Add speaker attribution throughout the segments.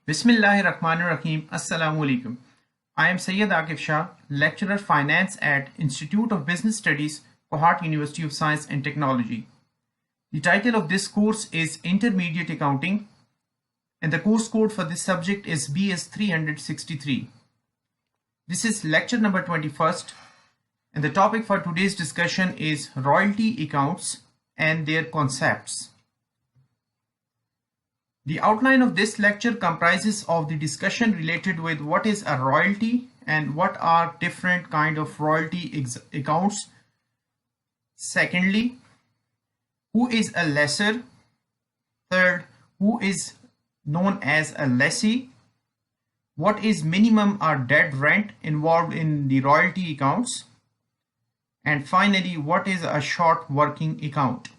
Speaker 1: Bismillahirrahmanirrahim. Assalamu alaikum. I am Sayyid Akif Shah, lecturer finance at Institute of Business Studies, Kohat University of Science and Technology. The title of this course is Intermediate Accounting, and the course code for this subject is BS 363. This is lecture number 21st, and the topic for today's discussion is royalty accounts and their concepts. The outline of this lecture comprises of the discussion related with what is a royalty and what are different kind of royalty accounts. Secondly, who is a lessor? Third, who is known as a lessee? What is minimum or dead rent involved in the royalty accounts? And finally, what is a short working account?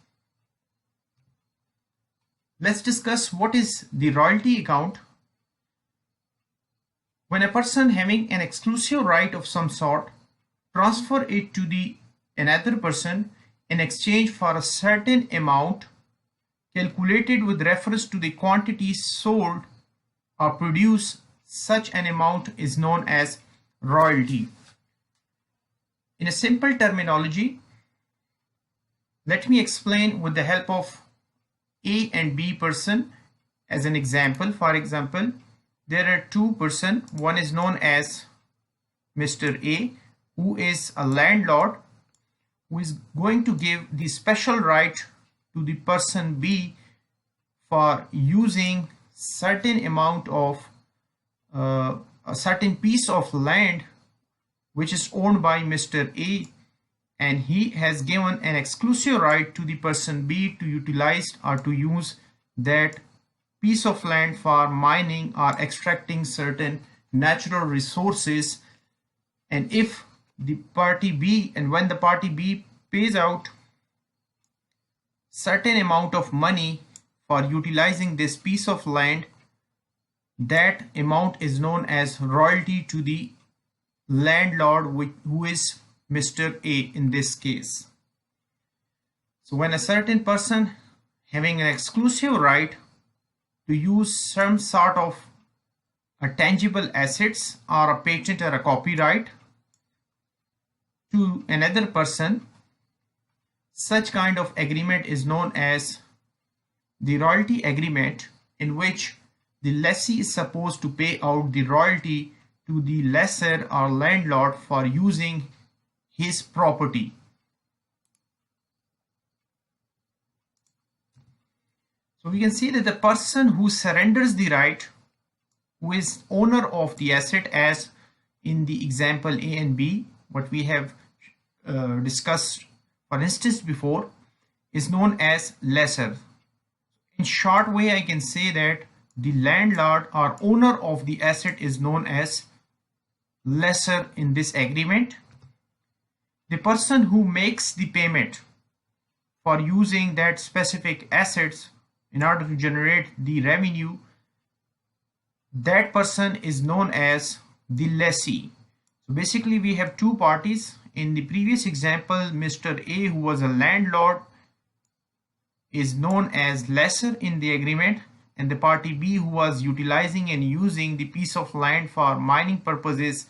Speaker 1: Let's discuss what is the royalty account. When a person having an exclusive right of some sort transfer it to the another person in exchange for a certain amount calculated with reference to the quantities sold or produced, such an amount is known as royalty. In a simple terminology, let me explain with the help of A and B person as an example. For example, there are two persons. One is known as Mr. A, who is a landlord, who is going to give the special right to the person B for using certain amount of a certain piece of land which is owned by Mr. A, and he has given an exclusive right to the person B to utilize or to use that piece of land for mining or extracting certain natural resources. And if the party B, and when the party B pays out certain amount of money for utilizing this piece of land, that amount is known as royalty to the landlord, who is Mr. A in this case. So when a certain person having an exclusive right to use some sort of a tangible assets or a patent or a copyright to another person, such kind of agreement is known as the royalty agreement, in which the lessee is supposed to pay out the royalty to the lessor or landlord for using his property. So we can see that the person who surrenders the right, who is owner of the asset, as in the example A and B, what we have discussed for instance before, is known as lessor. In short way, I can say that the landlord or owner of the asset is known as lessor in this agreement. The person who makes the payment for using that specific assets in order to generate the revenue, that person is known as the lessee. So basically we have two parties. In the previous example, Mr. A, who was a landlord, is known as lessor in the agreement, and the party B, who was utilizing and using the piece of land for mining purposes,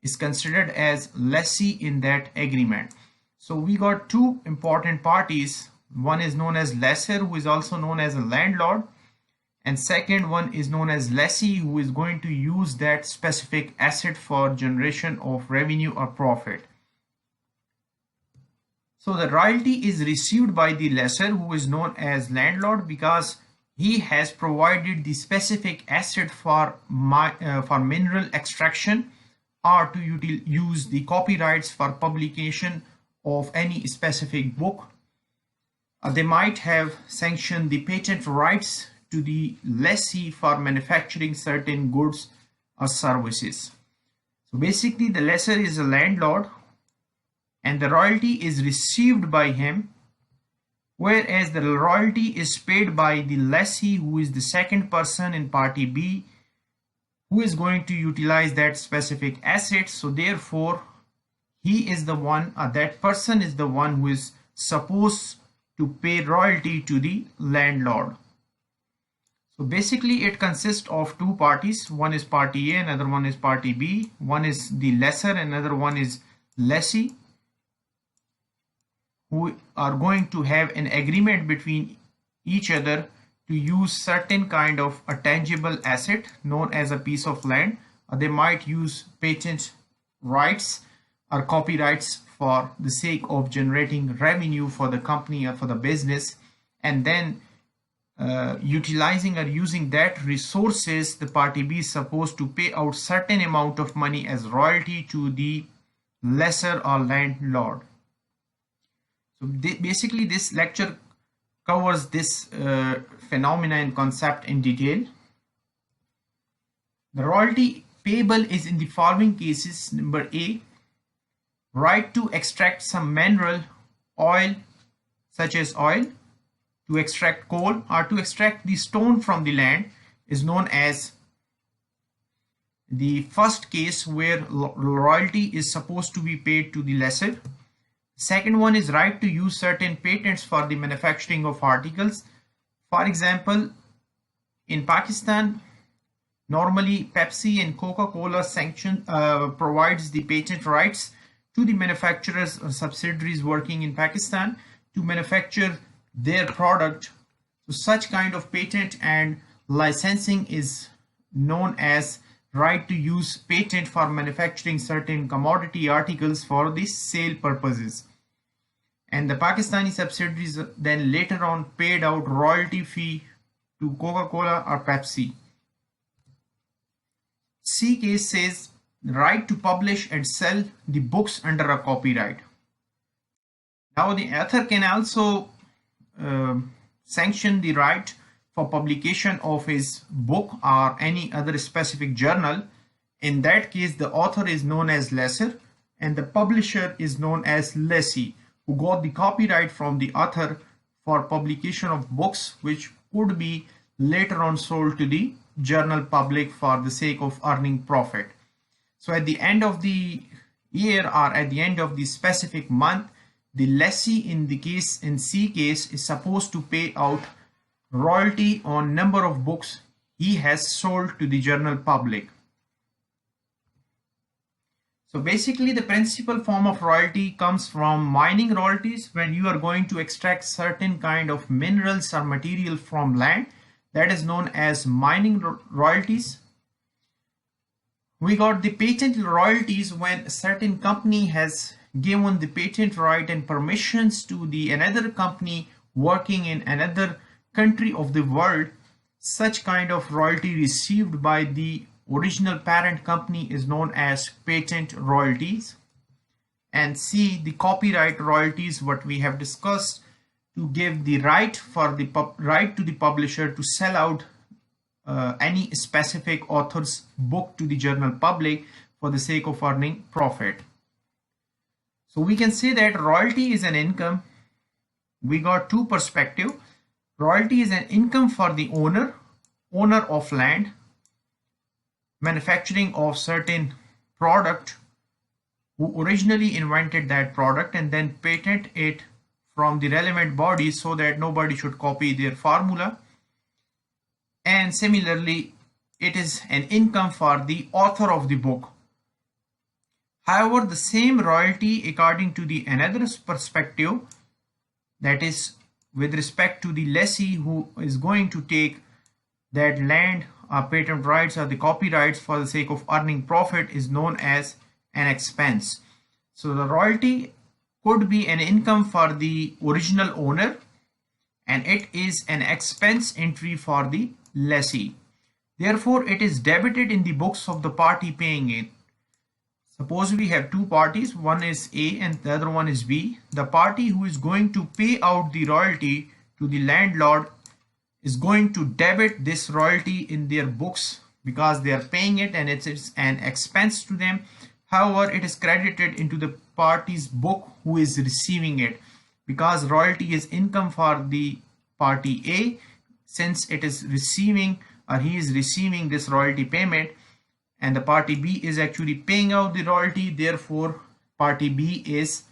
Speaker 1: is considered as lessee in that agreement. So we got two important parties. One is known as lessor, who is also known as a landlord, and second one is known as lessee, who is going to use that specific asset for generation of revenue or profit. So the royalty is received by the lessor, who is known as landlord, because he has provided the specific asset for mineral extraction, or to use the copyrights for publication of any specific book. They might have sanctioned the patent rights to the lessee for manufacturing certain goods or services. So basically the lessor is a landlord and the royalty is received by him, whereas the royalty is paid by the lessee, who is the second person in party B, who is going to utilize that specific asset. So therefore he is the one, or that person is the one, who is supposed to pay royalty to the landlord. So basically it consists of two parties. One is party A, another one is party B. One is the lessor, another one is lessee, who are going to have an agreement between each other to use certain kind of a tangible asset known as a piece of land. They might use patent rights or copyrights for the sake of generating revenue for the company or for the business, and then utilizing or using that resources, the party B is supposed to pay out certain amount of money as royalty to the lessor or landlord. So basically this lecture covers this phenomena and concept in detail. The royalty payable is in the following cases. Number A, right to extract some mineral, oil, such as oil, to extract coal, or to extract the stone from the land is known as the first case where royalty is supposed to be paid to the lessor. Second one is right to use certain patents for the manufacturing of articles. For example, in Pakistan, normally Pepsi and Coca-Cola sanction provides the patent rights to the manufacturers or subsidiaries working in Pakistan to manufacture their product. So such kind of patent and licensing is known as right to use patent for manufacturing certain commodity articles for the sale purposes. And the Pakistani subsidiaries then later on paid out royalty fee to Coca-Cola or Pepsi. C case says right to publish and sell the books under a copyright. Now the author can also sanction the right for publication of his book or any other specific journal. In that case, the author is known as lessor and the publisher is known as lessee, who got the copyright from the author for publication of books which could be later on sold to the journal public for the sake of earning profit. So at the end of the year or at the end of the specific month, the lessee in C case is supposed to pay out royalty on number of books he has sold to the general public. So basically the principal form of royalty comes from mining royalties. When you are going to extract certain kind of minerals or material from land, that is known as mining royalties. We got the patent royalties when a certain company has given the patent right and permissions to the another company working in another country of the world. Such kind of royalty received by the original parent company is known as patent royalties. And C, the copyright royalties, what we have discussed, to give the right for the right to the publisher to sell out any specific author's book to the general public for the sake of earning profit. So we can say that royalty is an income. We got two perspectives. Royalty is an income for the owner of land, manufacturing of certain product, who originally invented that product and then patent it from the relevant bodies so that nobody should copy their formula. And similarly, it is an income for the author of the book. However, the same royalty according to the another perspective, that is with respect to the lessee who is going to take that land or patent rights or the copyrights for the sake of earning profit, is known as an expense. So the royalty could be an income for the original owner and it is an expense entry for the lessee. Therefore, it is debited in the books of the party paying it. Suppose we have two parties, one is A and the other one is B. The party who is going to pay out the royalty to the landlord is going to debit this royalty in their books because they are paying it and it's an expense to them. However, it is credited into the party's book who is receiving it, because royalty is income for the party A, since it is receiving or he is receiving this royalty payment, and the party B is actually paying out the royalty. Therefore, party B is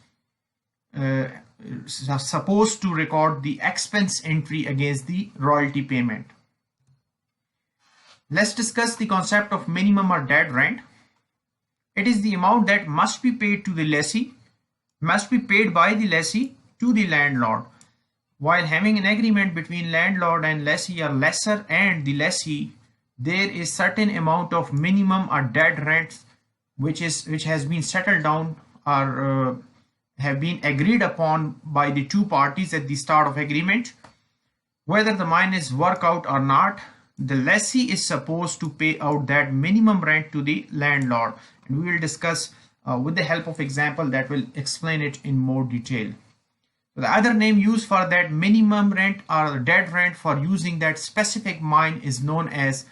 Speaker 1: supposed to record the expense entry against the royalty payment. Let's discuss the concept of minimum or dead rent. It is the amount that must be paid to the lessee, must be paid by the lessee to the landlord. While having an agreement between landlord and lessee or lessor and the lessee, there is certain amount of minimum or dead rents which has been settled down or have been agreed upon by the two parties at the start of agreement. Whether the mine is work out or not, the lessee is supposed to pay out that minimum rent to the landlord, and we will discuss with the help of example that will explain it in more detail. The other name used for that minimum rent or dead rent for using that specific mine is known as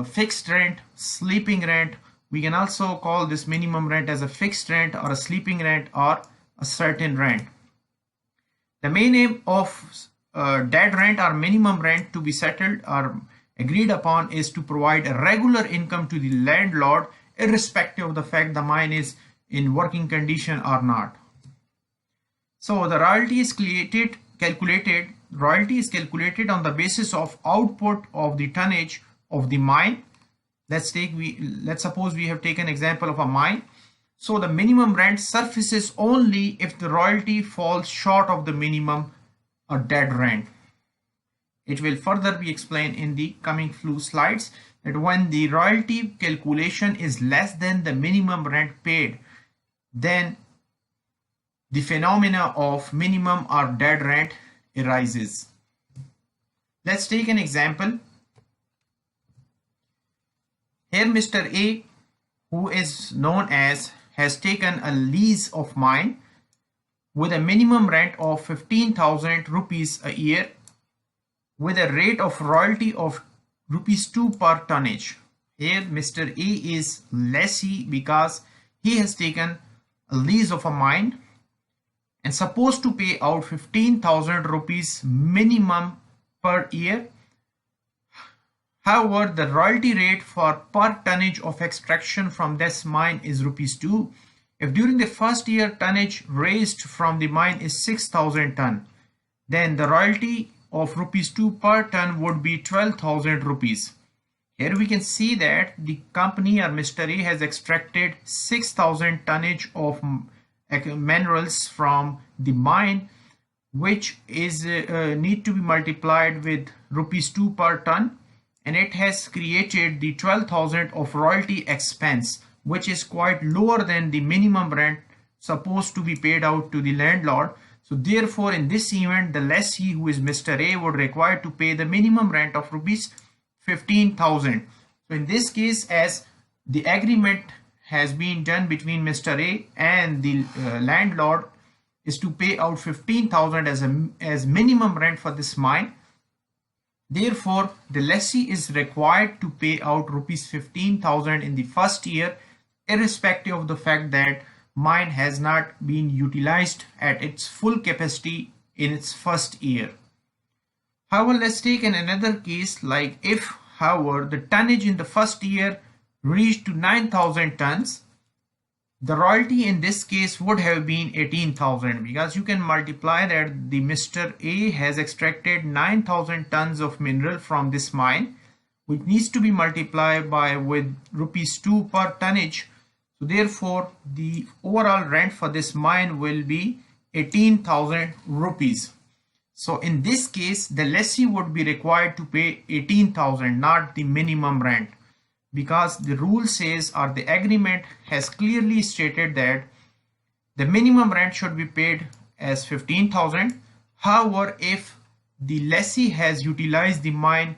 Speaker 1: fixed rent, sleeping rent. We can also call this minimum rent as a fixed rent or a sleeping rent or a certain rent. The main aim of dead rent or minimum rent to be settled or agreed upon is to provide a regular income to the landlord irrespective of the fact the mine is in working condition or not. So the royalty is calculated on the basis of output of the tonnage of the mine. Let's suppose we have taken example of a mine. So the minimum rent surfaces only if the royalty falls short of the minimum or dead rent. It will further be explained in the coming few slides that when the royalty calculation is less than the minimum rent paid, then the phenomena of minimum or dead rent arises. Let's take an example. Here Mr. A, who is known as, has taken a lease of mine with a minimum rent of 15,000 rupees a year with a rate of royalty of rupees 2 per tonnage. Here Mr. A is lessee because he has taken a lease of a mine and supposed to pay out 15,000 rupees minimum per year. However, the royalty rate for per tonnage of extraction from this mine is rupees 2. If during the first year tonnage raised from the mine is 6,000 ton, then the royalty of rupees 2 per ton would be 12,000 rupees. Here we can see that the company or Mr. A has extracted 6,000 tonnage of minerals from the mine, which is need to be multiplied with rupees 2 per ton, and it has created the 12,000 of royalty expense, which is quite lower than the minimum rent supposed to be paid out to the landlord. So therefore in this event the lessee, who is Mr. A, would require to pay the minimum rent of rupees 15,000. So in this case, as the agreement has been done between Mr. A and the landlord is to pay out 15,000 as minimum rent for this mine, therefore the lessee is required to pay out rupees 15,000 in the first year irrespective of the fact that mine has not been utilized at its full capacity in its first year. However, let's take another case, like if, however, the tonnage in the first year reached to 9,000 tons, the royalty in this case would have been 18,000, because you can multiply that the Mr. A has extracted 9,000 tons of mineral from this mine, which needs to be multiplied by with rupees 2 per tonnage. So therefore the overall rent for this mine will be 18,000 rupees. So in this case the lessee would be required to pay 18,000, not the minimum rent, because the rule says, or the agreement has clearly stated, that the minimum rent should be paid as 15,000. However, if the lessee has utilized the mine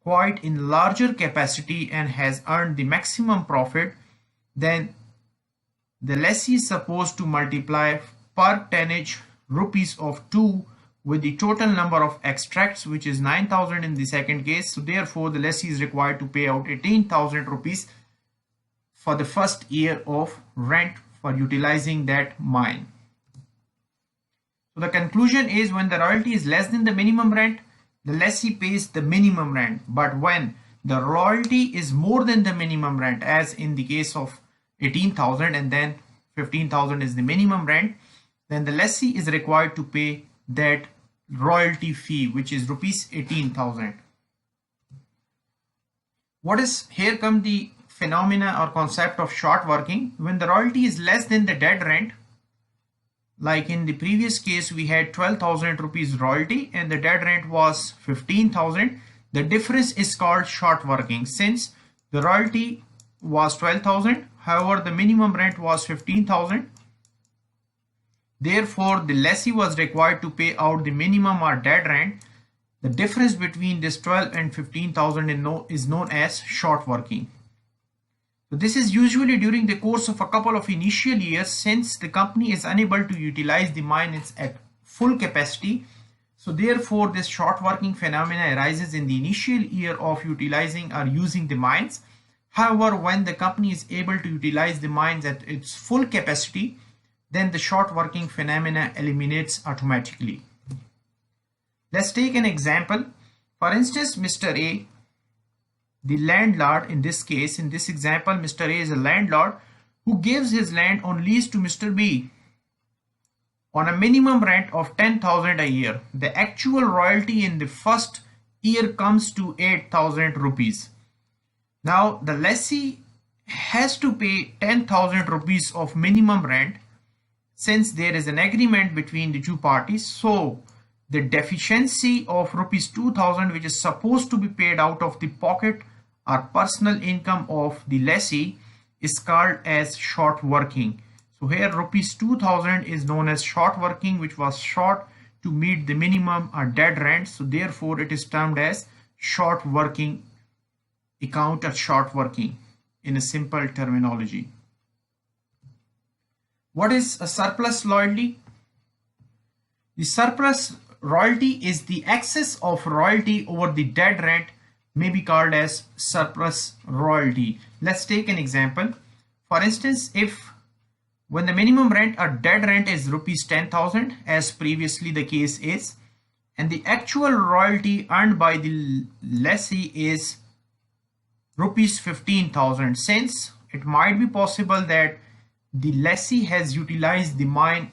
Speaker 1: quite in larger capacity and has earned the maximum profit, then the lessee is supposed to multiply per tonnage rupees of 2 with the total number of extracts, which is 9,000 in the second case. So therefore the lessee is required to pay out 18,000 rupees for the first year of rent for utilizing that mine. So the conclusion is, when the royalty is less than the minimum rent, the lessee pays the minimum rent. But when the royalty is more than the minimum rent, as in the case of 18,000 and then 15,000 is the minimum rent, then the lessee is required to pay that royalty fee, which is rupees 18,000. Here come the phenomena or concept of short working. When the royalty is less than the dead rent, like in the previous case we had 12,000 rupees royalty and the dead rent was 15,000, the difference is called short working. Since the royalty was 12,000, however the minimum rent was 15,000, therefore the lessee was required to pay out the minimum or dead rent. The difference between this 12 and 15,000 is known as short working. So this is usually during the course of a couple of initial years, since the company is unable to utilize the mine at full capacity. So therefore this short working phenomena arises in the initial year of utilizing or using the mines. However, when the company is able to utilize the mines at its full capacity, then the short working phenomena eliminates automatically. Let's take an example. For instance, Mr. A, the landlord, in this case, in this example, Mr. A is a landlord who gives his land on lease to Mr. B on a minimum rent of 10,000 a year. The actual royalty in the first year comes to 8,000 rupees. Now the lessee has to pay 10,000 rupees of minimum rent since there is an agreement between the two parties. So the deficiency of rupees 2,000, which is supposed to be paid out of the pocket or personal income of the lessee, is called as short working. So here rupees 2,000 is known as short working, which was short to meet the minimum or dead rent. So therefore it is termed as short working account or short working in a simple terminology. What is a surplus royalty? The surplus royalty is the excess of royalty over the dead rent, may be called as surplus royalty. Let's take an example. For instance, if when the minimum rent or dead rent is rupees 10,000, as previously the case is, and the actual royalty earned by the lessee is rupees 15,000, since it might be possible that the lessee has utilized the mine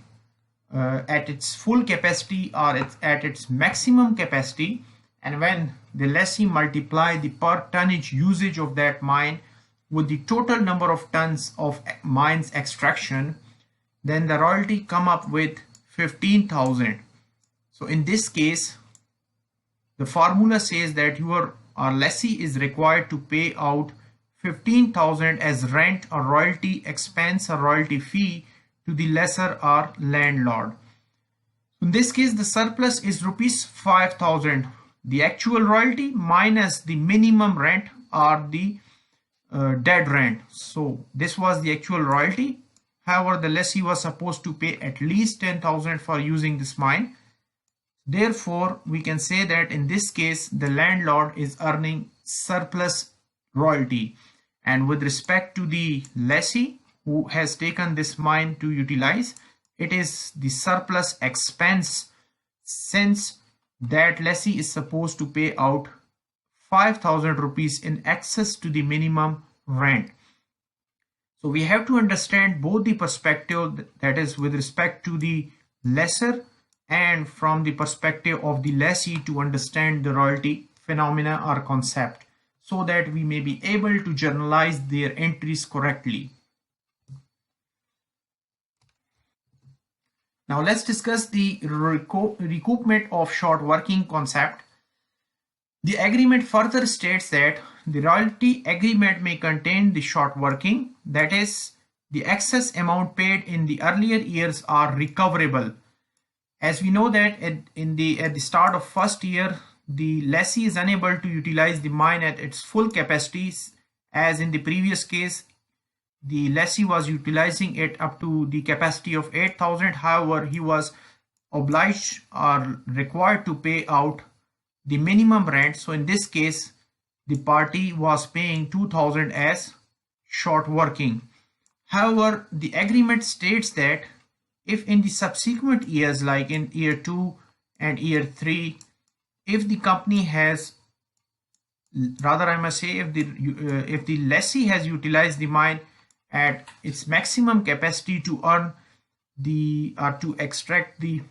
Speaker 1: at its full capacity or at its maximum capacity, and when the lessee multiply the per tonnage usage of that mine with the total number of tons of mine's extraction, then the royalty come up with 15,000. So in this case, the formula says that your lessee is required to pay out 15,000 as rent or royalty expense or royalty fee to the lessor or landlord. In this case, the surplus is rupees 5,000, the actual royalty minus the minimum rent or the dead rent. So this was the actual royalty. However, the lessee was supposed to pay at least 10,000 for using this mine. Therefore, we can say that in this case, the landlord is earning surplus royalty. And with respect to the lessee who has taken this mine to utilize, it is the surplus expense, since that lessee is supposed to pay out 5,000 rupees in excess to the minimum rent. So we have to understand both the perspective, that is with respect to the lessor and from the perspective of the lessee, to understand the royalty phenomena or concept, so that we may be able to journalize their entries correctly. Now let's discuss the recoupment of short working concept. The agreement further states that the royalty agreement may contain the short working, that is, the excess amount paid in the earlier years are recoverable. As we know that at the start of first year, the lessee is unable to utilize the mine at its full capacities, as in the previous case the lessee was utilizing it up to the capacity of 8,000. However, he was obliged or required to pay out the minimum rent. So in this case, the party was paying 2,000 as short working. However, the agreement states that if in the subsequent years, like in year 2 and year 3, if the company has, rather I must say, if the lessee has utilized the mine at its maximum capacity to earn to extract the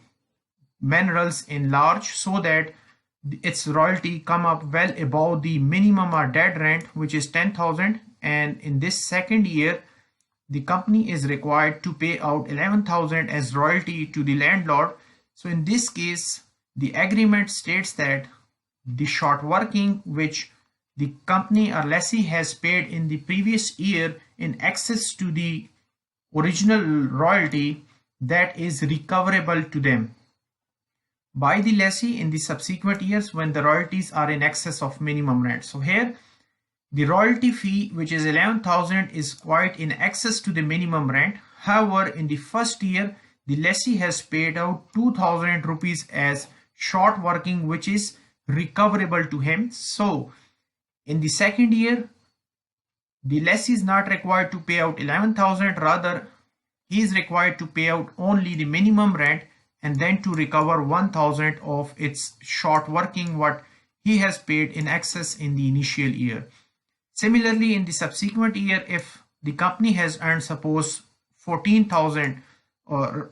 Speaker 1: minerals in large, so that its royalty come up well above the minimum or dead rent, which is 10,000, and in this second year the company is required to pay out 11,000 as royalty to the landlord. So in this case the agreement states that the short working which the company or lessee has paid in the previous year in excess to the original royalty, that is recoverable to them by the lessee in the subsequent years when the royalties are in excess of minimum rent. So here the royalty fee, which is 11,000, is quite in excess to the minimum rent. However, in the first year the lessee has paid out 2,000 rupees as short working, which is recoverable to him. So in the second year the lessee is not required to pay out 11,000, rather he is required to pay out only the minimum rent and then to recover 1,000 of its short working what he has paid in excess in the initial year. Similarly, in the subsequent year, if the company has earned suppose 14,000, or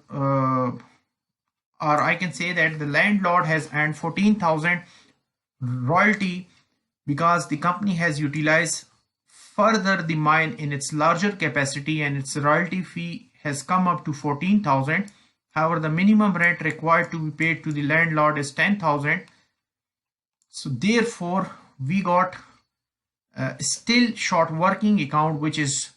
Speaker 1: I can say that the landlord has earned 14,000 royalty because the company has utilized further the mine in its larger capacity and its royalty fee has come up to 14,000. However, the minimum rent required to be paid to the landlord is 10,000. So therefore we got still short working account which is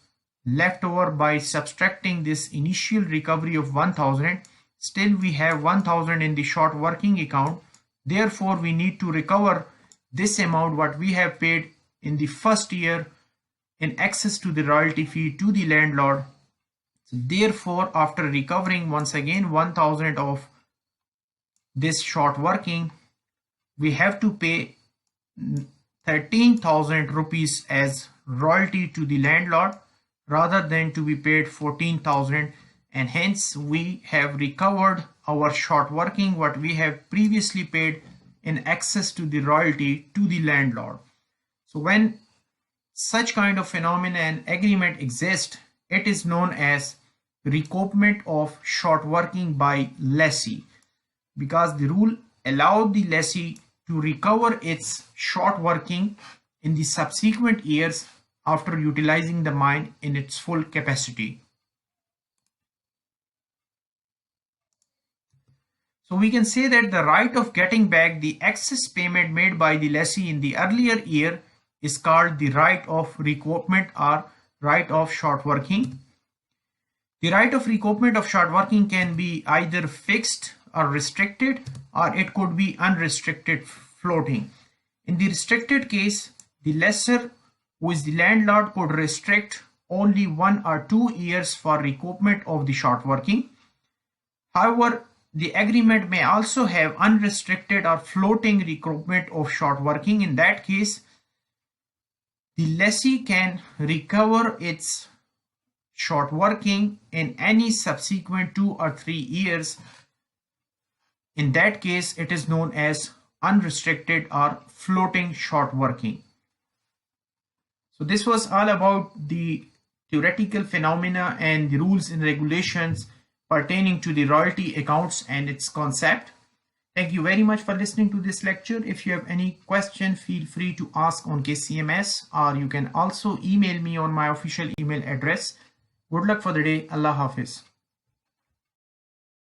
Speaker 1: left over by subtracting this initial recovery of 1,000. Still we have 1,000 in the short working account. Therefore we need to recover this amount what we have paid in the first year in excess to the royalty fee to the landlord. So therefore after recovering once again 1,000 of this short working, we have to pay 13,000 rupees as royalty to the landlord rather than to be paid 14,000, and hence we have recovered our short working what we have previously paid in excess to the royalty to the landlord. So when such kind of phenomena and agreement exist, it is known as recoupment of short working by lessee, because the rule allowed the lessee to recover its short working in the subsequent years after utilizing the mine in its full capacity. So we can say that the right of getting back the excess payment made by the lessee in the earlier year is called the right of recoupment or right of short working. The right of recoupment of short working can be either fixed or restricted, or it could be unrestricted floating. In the restricted case, the lessor, who is the landlord, could restrict only 1 or 2 years for recoupment of the short working. However, the agreement may also have unrestricted or floating recoupment of short working. In that case, the lessee can recover its short working in any subsequent 2 or 3 years. In that case, it is known as unrestricted or floating short working. So this was all about the theoretical phenomena and the rules and regulations pertaining to the royalty accounts and its concept. Thank you very much for listening to this lecture. If you have any question, feel free to ask on KCMS, or you can also email me on my official email address. Good luck for the day. Allah Hafiz.